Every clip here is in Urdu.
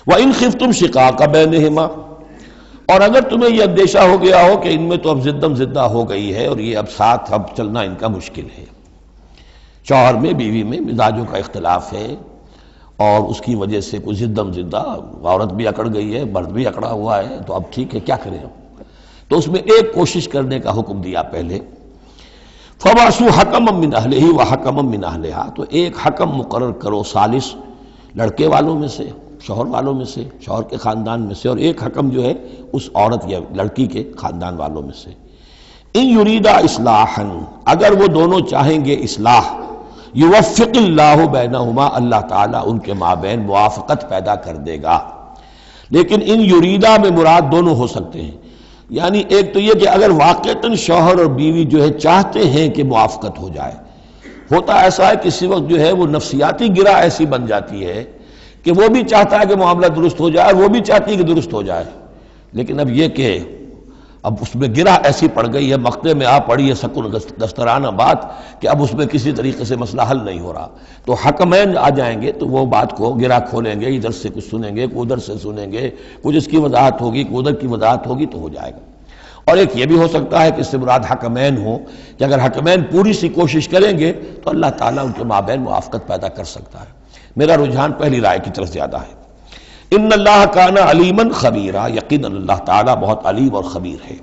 وَإِنْ خِفْتُمْ شِقَاقَ بَيْنِهِمَا، اور اگر تمہیں یہ اندیشہ ہو گیا ہو کہ ان میں تو اب زدم زدہ ہو گئی ہے اور یہ اب ساتھ اب چلنا ان کا مشکل ہے، شوہر میں بیوی میں مزاجوں کا اختلاف ہے اور اس کی وجہ سے کوئی زدم زدہ، عورت بھی اکڑ گئی ہے مرد بھی اکڑا ہوا ہے، تو اب ٹھیک ہے کیا کریں ہم؟ تو اس میں ایک کوشش کرنے کا حکم دیا پہلے، فَبَعْثُوا حَكَمًا مِّنْ أَهْلِهِ وَحَكَمًا مِّنْ أَهْلِهَا، تو ایک حکم مقرر کرو ثالث لڑکے والوں میں سے، شوہر والوں میں سے، شوہر کے خاندان میں سے، اور ایک حکم جو ہے اس عورت یا لڑکی کے خاندان والوں میں سے۔ ان یریدا اصلاحا، اگر وہ دونوں چاہیں گے اصلاح، یوفق اللہ بینہما، اللہ تعالیٰ ان کے مابین موافقت پیدا کر دے گا۔ لیکن ان یریدا میں مراد دونوں ہو سکتے ہیں، یعنی ایک تو یہ کہ اگر واقعتاً شوہر اور بیوی جو ہے چاہتے ہیں کہ موافقت ہو جائے، ہوتا ایسا ہے کسی وقت جو ہے وہ نفسیاتی گرہ ایسی بن جاتی ہے کہ وہ بھی چاہتا ہے کہ معاملہ درست ہو جائے اور وہ بھی چاہتی ہے کہ درست ہو جائے، لیکن اب یہ کہ اب اس میں گرہ ایسی پڑ گئی ہے، مقطع میں آ پڑی ہے سکون دسترانہ بات کہ اب اس میں کسی طریقے سے مسئلہ حل نہیں ہو رہا، تو حکمین آ جائیں گے تو وہ بات کو گرہ کھولیں گے، ادھر سے کچھ سنیں گے، ادھر سے سنیں گے، کچھ اس کی وضاحت ہوگی، ادھر کی وضاحت ہوگی، تو ہو جائے گا۔ اور ایک یہ بھی ہو سکتا ہے کہ اس سے مراد حکمین ہوں کہ اگر حکمین پوری سی کوشش کریں گے تو اللہ تعالیٰ ان کے مابین موافقت پیدا کر سکتا ہے۔ میرا رجحان پہلی رائے کی طرف زیادہ ہے۔ ان اللہ کان علیما خبیرا، یقیناً اللہ تعالیٰ بہت علیم اور خبیر ہے۔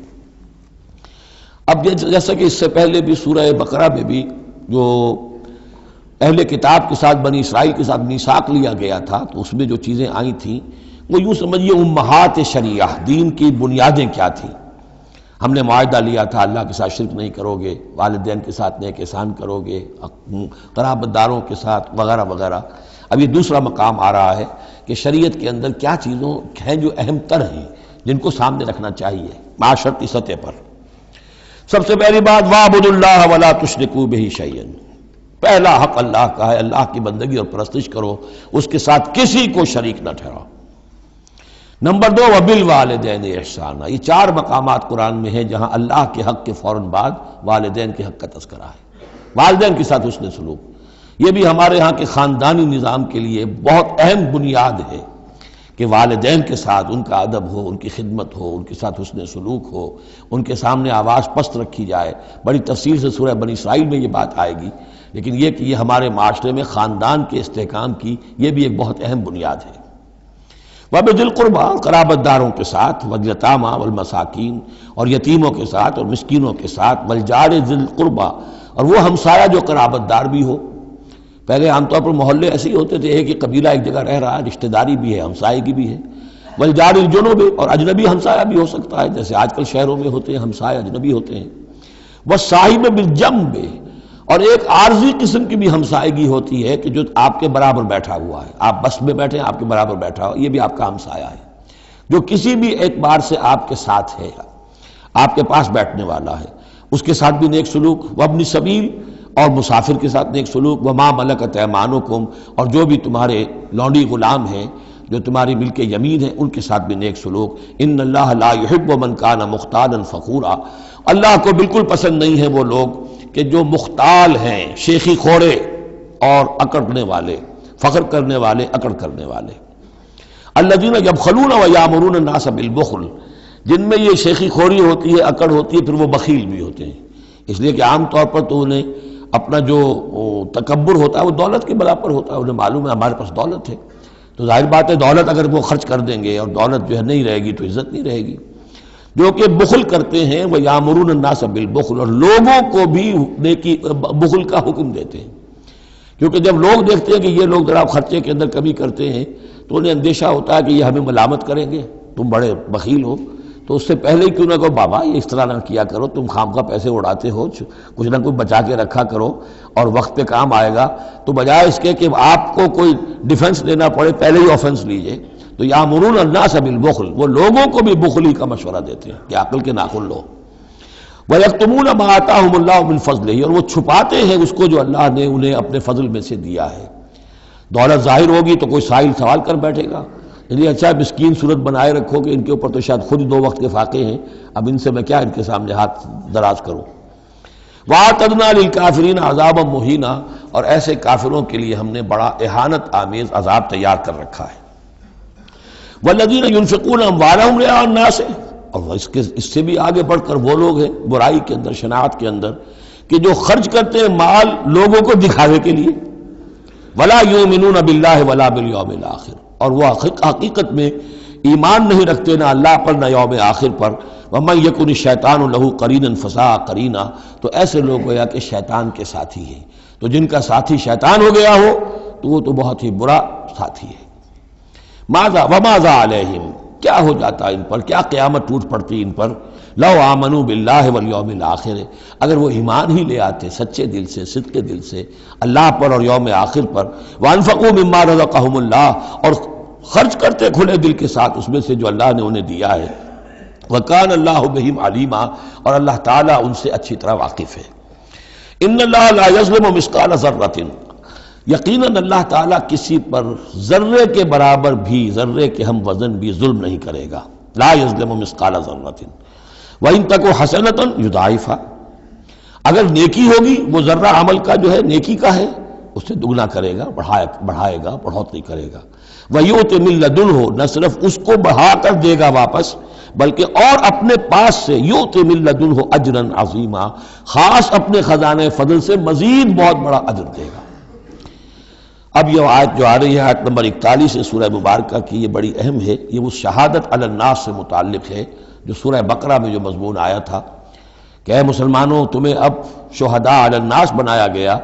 اب جیسا کہ اس سے پہلے بھی سورہ بقرہ میں بھی جو اہل کتاب کے ساتھ بنی اسرائیل کے ساتھ میثاق لیا گیا تھا، تو اس میں جو چیزیں آئی تھیں وہ یوں سمجھیے امہات شریعہ، دین کی بنیادیں کیا تھیں۔ ہم نے معاہدہ لیا تھا اللہ کے ساتھ شرک نہیں کرو گے، والدین کے ساتھ نیک احسان کرو گے، قرابت داروں کے ساتھ وغیرہ وغیرہ۔ اب یہ دوسرا مقام آ رہا ہے کہ شریعت کے اندر کیا چیزوں ہیں جو اہم تر ہیں جن کو سامنے رکھنا چاہیے معاشرتی سطح پر۔ سب سے پہلی بات وَاعْبُدُوا اللَّهَ وَلَا تُشْرِكُوا بِهِ شَيْئًا، پہلا حق اللہ کا ہے، اللہ کی بندگی اور پرستش کرو، اس کے ساتھ کسی کو شریک نہ ٹھہراؤ۔ نمبر 2 وَبِالْوَالِدَيْنِ احسانا، یہ 4 مقامات قرآن میں ہیں جہاں اللہ کے حق کے فوراً بعد والدین کے حق کا تذکرہ ہے۔ والدین کے ساتھ حسن سلوک، یہ بھی ہمارے ہاں کے خاندانی نظام کے لیے بہت اہم بنیاد ہے کہ والدین کے ساتھ ان کا ادب ہو، ان کی خدمت ہو، ان کے ساتھ حسن سلوک ہو، ان کے سامنے آواز پست رکھی جائے۔ بڑی تفصیل سے سورہ بنی اسرائیل میں یہ بات آئے گی، لیکن یہ کہ یہ ہمارے معاشرے میں خاندان کے استحکام کی یہ بھی ایک بہت اہم بنیاد ہے۔ وَبِذِی الْقُرْبَىٰ، قرابت داروں کے ساتھ، وَالْیَتَامَىٰ وَالْمَسَاکِین، اور یتیموں کے ساتھ اور مسکینوں کے ساتھ، وَالْجَارِ ذِی الْقُرْبَىٰ، اور وہ ہمسایہ جو قرابت دار بھی ہو۔ پہلے عام طور پر محلے ایسے ہی ہوتے تھے، ایک ہی قبیلہ ایک جگہ رہ رہا ہے، رشتہ داری بھی ہے، ہمسائیگی بھی ہے۔ وَالْجَارِ الْجُنُبِ، اور اجنبی ہمسایہ بھی ہو سکتا ہے، جیسے آج کل شہروں میں ہوتے ہیں ہمسایہ اجنبی ہوتے ہیں۔ وَالصَّاحِبِ بِالْجَنبِ، اور ایک عارضی قسم کی بھی ہمسائیگی ہوتی ہے کہ جو آپ کے برابر بیٹھا ہوا ہے، آپ بس میں بیٹھے ہیں آپ کے برابر بیٹھا ہوا، یہ بھی آپ کا ہمسایہ ہے، جو کسی بھی اعتبار سے آپ کے ساتھ ہے، آپ کے پاس بیٹھنے والا ہے، اس کے ساتھ بھی نیک سلوک۔ وابن سبیل، اور مسافر کے ساتھ نیک سلوک۔ وما ملکت ایمانکم، اور جو بھی تمہارے لونڈی غلام ہیں جو تمہاری ملک یمین ہیں ان کے ساتھ بھی نیک سلوک۔ ان اللہ لا یحب من کان مختالا فخورا، اللہ کو بالکل پسند نہیں ہے وہ لوگ کہ جو مختال ہیں، شیخی خوڑے اور اکڑنے والے، فخر کرنے والے، اکڑ کرنے والے۔ الذین یبخلون ویامرون الناس بالبخل، جن میں یہ شیخی خوری ہوتی ہے، اکڑ ہوتی ہے، پھر وہ بخیل بھی ہوتے ہیں، اس لیے کہ عام طور پر تو انہیں اپنا جو تکبر ہوتا ہے وہ دولت کے برابر ہوتا ہے، انہیں معلوم ہے ہمارے پاس دولت ہے، تو ظاہر بات ہے دولت اگر وہ خرچ کر دیں گے اور دولت جو ہے نہیں رہے گی تو عزت نہیں رہے گی۔ جو کہ بخل کرتے ہیں وہ یامرون الناس بالبخل، اور لوگوں کو بھی نیکی بخل کا حکم دیتے ہیں، کیونکہ جب لوگ دیکھتے ہیں کہ یہ لوگ ذرا خرچے کے اندر کمی کرتے ہیں تو انہیں اندیشہ ہوتا ہے کہ یہ ہمیں ملامت کریں گے، تم بڑے بخیل ہو، تو اس سے پہلے ہی کیوں نہ کہو بابا یہ اس طرح نہ کیا کرو، تم خامخواہ پیسے اڑاتے ہو، کچھ نہ کچھ بچا کے رکھا کرو اور وقت پہ کام آئے گا، تو بجائے اس کے کہ آپ کو کوئی ڈیفنس لینا پڑے پہلے ہی آفنس لیجئے، تو یامرون الناس بالبخل، وہ لوگوں کو بھی بخلی کا مشورہ دیتے ہیں کہ عقل کے ناخن لو۔ وَيَكْتُمُونَ مَا آتَاهُمُ اللَّهُ مِنْ فَضْلِهِ، اور وہ چھپاتے ہیں اس کو جو اللہ نے انہیں اپنے فضل میں سے دیا ہے۔ دولت ظاہر ہوگی تو کوئی سائل سوال کر بیٹھے گا، یعنی اچھا مسکین صورت بنائے رکھو کہ ان کے اوپر تو شاید خود 2 وقت کے فاقے ہیں، اب ان سے میں کیا ان کے سامنے ہاتھ دراز کروں۔ وَأَعْتَدْنَا لِلْكَافِرِينَ عَذَابًا مُهِينًا، اور ایسے کافروں کے لیے ہم نے بڑا اہانت آمیز عذاب تیار کر رکھا ہے۔ والذین ينفقون اموالهم رئاء الناس، اور اس سے بھی آگے بڑھ کر وہ لوگ ہیں برائی کے اندر، شناعت کے اندر، کہ جو خرچ کرتے ہیں مال لوگوں کو دکھاوے کے لیے، ولا یؤمنون باللہ ولا بالیوم الآخر، اور وہ حقیقت میں ایمان نہیں رکھتے نہ اللہ پر نہ یوم آخر پر۔ ومن یکن الشیطان لہ قرینا فساء قرینا، تو ایسے لوگ گویا کہ شیطان کے ساتھی ہیں، تو جن کا ساتھی شیطان ہو گیا ہو تو وہ تو بہت ہی برا ساتھی ہے۔ ماذا وماذا علیہم، کیا ہو جاتا ان پر، کیا قیامت ٹوٹ پڑتی ان پر، لو آمنوا باللہ والیوم الآخر، اگر وہ ایمان ہی لے آتے سچے دل سے، صدق کے دل سے اللہ پر اور یوم آخر پر، وانفقوا مما رزقہم اللہ، اور خرچ کرتے کھلے دل کے ساتھ اس میں سے جو اللہ نے انہیں دیا ہے، وکان اللہ بہم علیما، اور اللہ تعالیٰ ان سے اچھی طرح واقف ہے۔ ان اللہ لا یظلم مثقال ذرۃ، یقیناً اللہ تعالیٰ کسی پر ذرے کے برابر بھی، ذرے کے ہم وزن بھی ظلم نہیں کرے گا۔ لا یظلم مثقال ذرۃ وإن تک حسنۃ یضاعفھا، اگر نیکی ہوگی وہ ذرہ عمل کا جو ہے نیکی کا ہے، اسے دگنا کرے گا، بڑھائے گا، بڑھوتری کرے گا۔ وَيُؤْتِ مِن لَدُنْهُ، نہ صرف اس کو بڑھا کر دے گا واپس، بلکہ اور اپنے پاس سے یؤتِ مِن لَدُنْهُ اجرا عظیما، خاص اپنے خزانے فضل سے مزید بہت بڑا اجر دے گا۔ اب یہ آیت جو آ رہی ہے، آیت نمبر 41 سے سورہ مبارکہ کی، یہ بڑی اہم ہے، یہ وہ شہادت علی الناس سے متعلق ہے جو سورہ بقرہ میں جو مضمون آیا تھا کہ اے مسلمانوں تمہیں اب شہداء علی الناس بنایا گیا،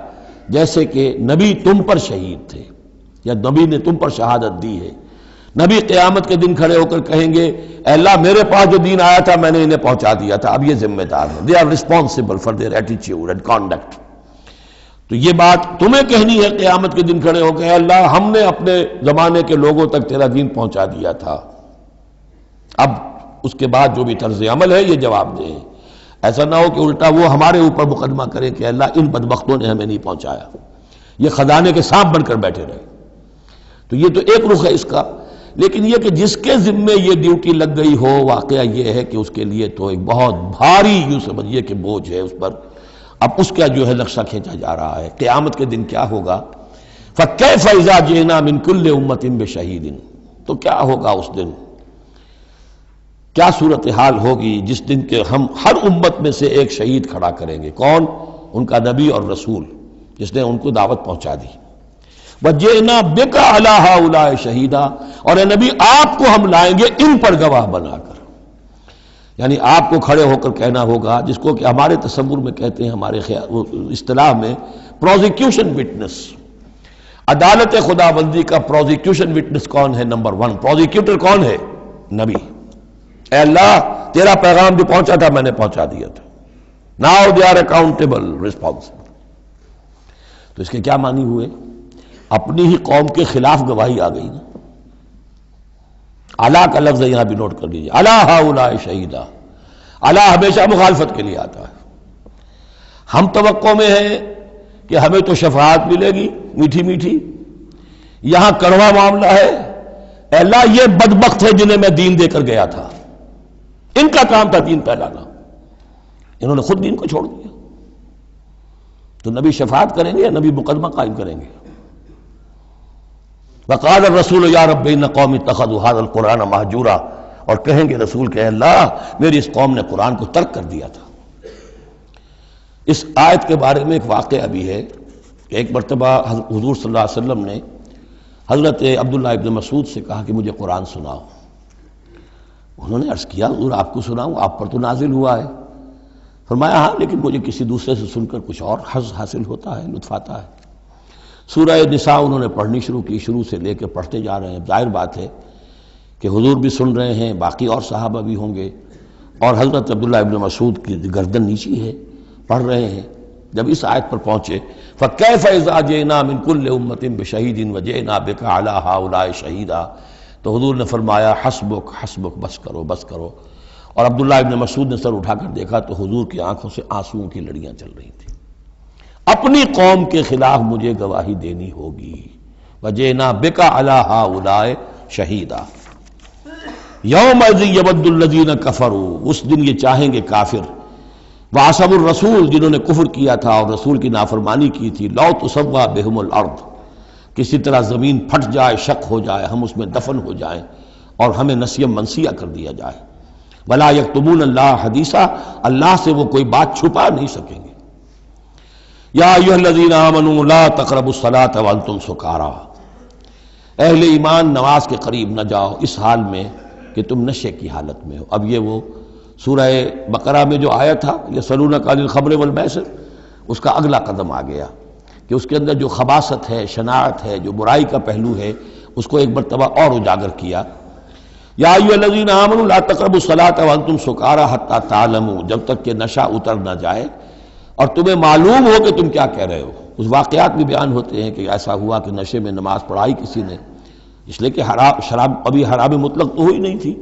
جیسے کہ نبی تم پر شہید تھے یا نبی نے تم پر شہادت دی ہے۔ نبی قیامت کے دن کھڑے ہو کر کہیں گے اے اللہ میرے پاس جو دین آیا تھا میں نے انہیں پہنچا دیا تھا، اب یہ ذمہ دار ہیں، they are responsible for their attitude and conduct. تو یہ بات تمہیں کہنی ہے قیامت کے دن کھڑے ہو کے، اے اللہ ہم نے اپنے زمانے کے لوگوں تک تیرا دین پہنچا دیا تھا، اب اس کے بعد جو بھی طرز عمل ہے یہ جواب دیں۔ ایسا نہ ہو کہ الٹا وہ ہمارے اوپر مقدمہ کرے کہ اللہ ان بدبختوں نے ہمیں نہیں پہنچایا، یہ خزانے کے سانپ بن کر بیٹھے رہے۔ تو یہ تو ایک رخ ہے اس کا، لیکن یہ کہ جس کے ذمے یہ ڈیوٹی لگ گئی ہو، واقعہ یہ ہے کہ اس کے لیے تو ایک بہت بھاری یوں سمجھیے کہ بوجھ ہے اس پر، اب اس کا جو ہے نقشہ کھینچا جا رہا ہے۔ قیامت کے دن کیا ہوگا؟ فَكَيْفَ إِذَا جِئْنَا مِن كُلِّ أُمَّةٍ بِشَهِيدٍ، تو کیا ہوگا اس دن، کیا صورتحال ہوگی جس دن کہ ہم ہر امت میں سے ایک شہید کھڑا کریں گے۔ کون؟ ان کا نبی اور رسول جس نے ان کو دعوت پہنچا دی۔ وَجِئْنَا بِكَ عَلَىٰ هَٰؤُلَاءِ شَهِيدًا، اور اے نبی آپ کو ہم لائیں گے ان پر گواہ بنا کر، یعنی آپ کو کھڑے ہو کر کہنا ہوگا، جس کو کہ ہمارے تصور میں کہتے ہیں، ہمارے اصطلاح میں پروزیکیوشن وٹنس۔ عدالت خداوندی کا پروزیکیوشن وٹنس کون ہے؟ نمبر 1 پروزیکیوٹر کون ہے؟ نبی۔ اے اللہ تیرا پیغام جو پہنچا تھا میں نے پہنچا دیا تھا، now they are accountable responsible. تو اس کے کیا معنی ہوئے؟ اپنی ہی قوم کے خلاف گواہی آ گئی نا۔ علا کا لفظ یہاں بھی نوٹ کر لیجیے، علا ہؤلاء شہیدا، علا ہمیشہ مخالفت کے لیے آتا ہے۔ ہم توقع میں ہیں کہ ہمیں تو شفاعت ملے گی میٹھی میٹھی، یہاں کڑوا معاملہ ہے، اے اللہ یہ بدبخت ہے جنہیں میں دین دے کر گیا تھا، ان کا کام تھا دین پھیلانا، انہوں نے خود دین کو چھوڑ دیا۔ تو نبی شفاعت کریں گے یا نبی مقدمہ قائم کریں گے؟ وقال الرسول یا رب ان قوم اتخذوا هذا القرآن مہجورا، اور کہیں گے رسول کہ اللہ میری اس قوم نے قرآن کو ترک کر دیا تھا۔ اس آیت کے بارے میں ایک واقعہ بھی ہے کہ ایک مرتبہ حضور صلی اللہ علیہ وسلم نے حضرت عبداللہ ابن مسعود سے کہا کہ مجھے قرآن سناؤ۔ انہوں نے عرض کیا حضور آپ کو سناؤں، آپ پر تو نازل ہوا ہے۔ فرمایا ہاں لیکن مجھے کسی دوسرے سے سن کر کچھ اور حظ حاصل ہوتا ہے، لطف آتا ہے۔ سورہ نساء انہوں نے پڑھنی شروع کی، شروع سے لے کے پڑھتے جا رہے ہیں۔ ظاہر بات ہے کہ حضور بھی سن رہے ہیں، باقی اور صحابہ بھی ہوں گے، اور حضرت عبداللہ ابن مسعود کی گردن نیچی ہے، پڑھ رہے ہیں۔ جب اس آیت پر پہنچے فَكَيْفَ إِذَا جِئْنَا مِن كُلِّ أُمَّةٍ بِشَهِيدٍ وَجِئْنَا بِكَ عَلَىٰ هَٰؤُلَاءِ شَهِيدًا، تو حضور نے فرمایا حسبک حسبک، بس کرو بس کرو۔ اور عبداللہ ابن مسعود نے سر اٹھا کر دیکھا تو حضور کی آنکھوں سے آنسوؤں کی لڑیاں چل رہی تھیں۔ اپنی قوم کے خلاف مجھے گواہی دینی ہوگی۔ وَجِئْنَا بِكَ عَلَىٰ هَٰؤُلَاءِ شَهِيدًا يَوْمَئِذٍ يَوَدُّ الَّذِينَ كَفَرُوا، اس دن یہ چاہیں گے کافر، وَعَصَوُا الرَّسُولَ، جنہوں نے کفر کیا تھا اور رسول کی نافرمانی کی تھی، لَوْ تُسَوَّىٰ بِهِمُ الْأَرْضُ، کسی طرح زمین پھٹ جائے، شق ہو جائے، ہم اس میں دفن ہو جائیں، اور ہمیں نسیہ منسیہ کر دیا جائے۔ ولا یکتمون اللہ حدیثا، اللہ سے وہ کوئی بات چھپا نہیں سکیں گے۔ یا ایھا الذین آمنوا لا تقربوا الصلاۃ وانتم سکارا، اہل ایمان نماز کے قریب نہ جاؤ اس حال میں کہ تم نشے کی حالت میں ہو۔ اب یہ وہ سورہ بقرہ میں جو آیا تھا یسألونک عن الخمر والمیسر، اس کا اگلا قدم آ گیا کہ اس کے اندر جو خباثت ہے، شناعت ہے، جو برائی کا پہلو ہے، اس کو ایک مرتبہ اور اجاگر کیا۔ یا ایھا الذین آمنوا لا تقربوا الصلاۃ وانتم سکارا حتی تعلموا، جب تک کہ نشہ اتر نہ جائے اور تمہیں معلوم ہو کہ تم کیا کہہ رہے ہو۔ اس واقعات بھی بیان ہوتے ہیں کہ ایسا ہوا کہ نشے میں نماز پڑھائی کسی نے، اس لیے کہ شراب ابھی حرام مطلق تو ہوئی نہیں تھی،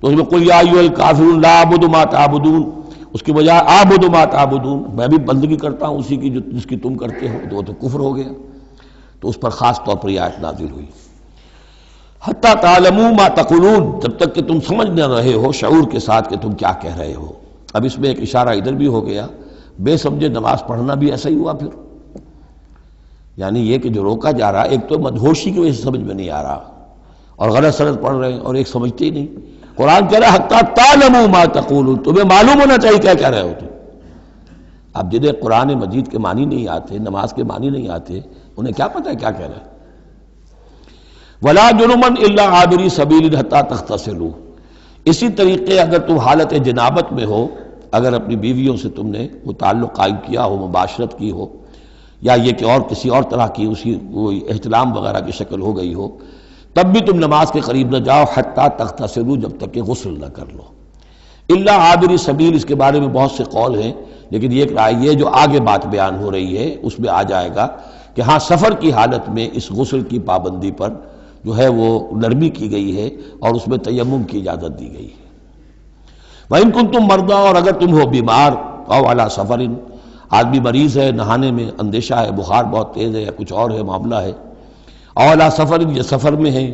تو اس میں قل یا ایھا الکافرون لا اعبد ما تعبدون، اس کی بجائے اعبد ما تعبدون، میں بھی بندگی کرتا ہوں اسی کی جس کی تم کرتے ہو، تو وہ تو کفر ہو گیا۔ تو اس پر خاص طور پر یہ آیت نازل ہوئی حتی تعلموا ما تقولون، جب تک کہ تم سمجھ نہ رہے ہو شعور کے ساتھ کہ تم کیا کہہ رہے ہو۔ اب اس میں ایک اشارہ ادھر بھی ہو گیا، بے سمجھے نماز پڑھنا بھی ایسا ہی ہوا پھر، یعنی یہ کہ جو روکا جا رہا، ایک تو مدہوشی کی وجہ سے سمجھ میں نہیں آ رہا اور غلط سلط پڑھ رہے ہیں، اور ایک سمجھتے ہی نہیں۔ قرآن کہہ رہا ہے حتی تعلموا ما تقولون، تمہیں معلوم ہونا چاہیے کیا کہہ رہے ہو تم۔ اب جنہیں قرآن مجید کے معنی نہیں آتے، نماز کے معنی نہیں آتے، انہیں کیا پتہ ہے کیا کہہ رہے ہیں۔ ولا جنبا الا عابری سبیل حتی تغتسلوا، اسی طریقے اگر تم حالت جنابت میں ہو، اگر اپنی بیویوں سے تم نے وہ تعلق قائم کیا ہو، مباشرت کی ہو، یا یہ کہ اور کسی اور طرح کی اسی کوئی احتلام وغیرہ کی شکل ہو گئی ہو، تب بھی تم نماز کے قریب نہ جاؤ حتی تغتسلوا، جب تک کہ غسل نہ کر لو۔ الا عابری سبیل، اس کے بارے میں بہت سے قول ہیں، لیکن یہ رائے یہ جو آگے بات بیان ہو رہی ہے اس میں آ جائے گا کہ ہاں سفر کی حالت میں اس غسل کی پابندی پر جو ہے وہ نرمی کی گئی ہے اور اس میں تیمم کی اجازت دی گئی ہے۔ وَإِن كُنتُم مَرْضَىٰ، اور اگر تم ہو بیمار، أَوْ عَلَىٰ سَفَرٍ، آدمی مریض ہے، نہانے میں اندیشہ ہے، بخار بہت تیز ہے یا کچھ اور ہے معاملہ ہے، أَوْ عَلَىٰ سَفَرٍ، یہ سفر میں ہے،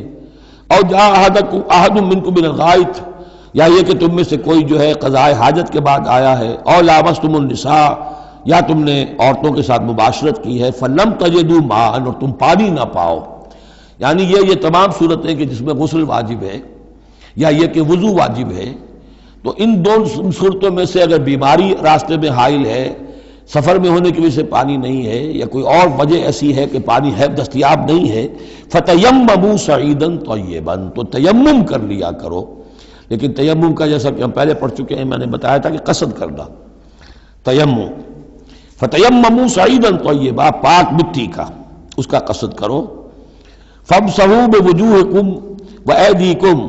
أَوْ جَاءَ أَحَدٌ مِّنكُم مِّنَ الْغَائِطِ، یا یہ کہ تم میں سے کوئی جو ہے قضاء حاجت کے بعد آیا ہے، أَوْ لَامَسْتُمُ النِّسَاءَ، یا تم نے عورتوں کے ساتھ مباشرت کی ہے، فَلَمْ تَجِدُوا مَاءً، اور تم پانی نہ پاؤ، یعنی یہ تمام صورتیں کہ جس میں غسل واجب ہے یا یہ کہ وضو واجب ہے، تو ان دو صورتوں میں سے اگر بیماری راستے میں حائل ہے، سفر میں ہونے کی وجہ سے پانی نہیں ہے، یا کوئی اور وجہ ایسی ہے کہ پانی ہے دستیاب نہیں ہے، فَتَيَمَّمُوا صَعِيدًا طَيِّبًا، تو تیمم کر لیا کرو۔ لیکن تیمم کا جیسا کہ ہم پہلے پڑھ چکے ہیں، میں نے بتایا تھا کہ قصد کرنا، تیمم، فَتَيَمَّمُوا صَعِيدًا طَيِّبًا، پاک مٹی کا، اس کا قصد کرو۔ فَامْسَحُوا بِوُجُوهِكُمْ وَأَيْدِيكُمْ،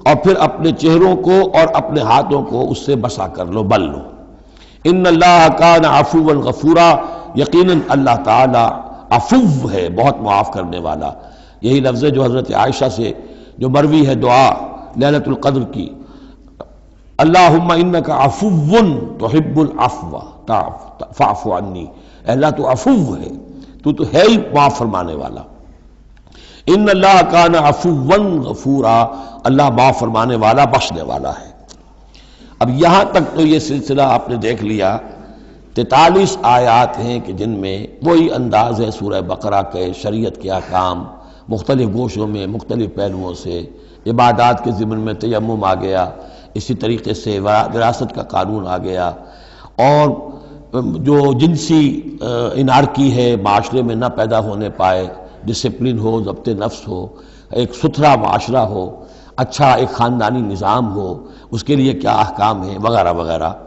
اور پھر اپنے چہروں کو اور اپنے ہاتھوں کو اس سے مسح کر لو، بل لو۔ ان اللہ کان عفوا غفورا، یقیناً اللہ تعالی عفو ہے، بہت معاف کرنے والا۔ یہی لفظ ہے جو حضرت عائشہ سے جو مروی ہے دعا لیلۃ القدر کی، اللہم انک عفو تحب العفو فاعف عنی، اے اللہ تو عفو ہے، تو ہے ہی معاف فرمانے والا۔ ان اللہ کان عفوا غفورا، اللہ معاف فرمانے والا، بخشنے والا ہے۔ اب یہاں تک تو یہ سلسلہ آپ نے دیکھ لیا، 43 آیات ہیں کہ جن میں وہی انداز ہے سورہ بقرہ کے، شریعت کے احکام مختلف گوشوں میں مختلف پہلوؤں سے، عبادات کے ضمن میں تیمم آ گیا، اسی طریقے سے وراثت کا قانون آ گیا، اور جو جنسی انارکی ہے معاشرے میں نہ پیدا ہونے پائے، ڈسپلن ہو، ضبط نفس ہو، ایک ستھرا معاشرہ ہو، اچھا ایک خاندانی نظام ہو، اس کے لیے کیا احکام ہیں وغیرہ وغیرہ۔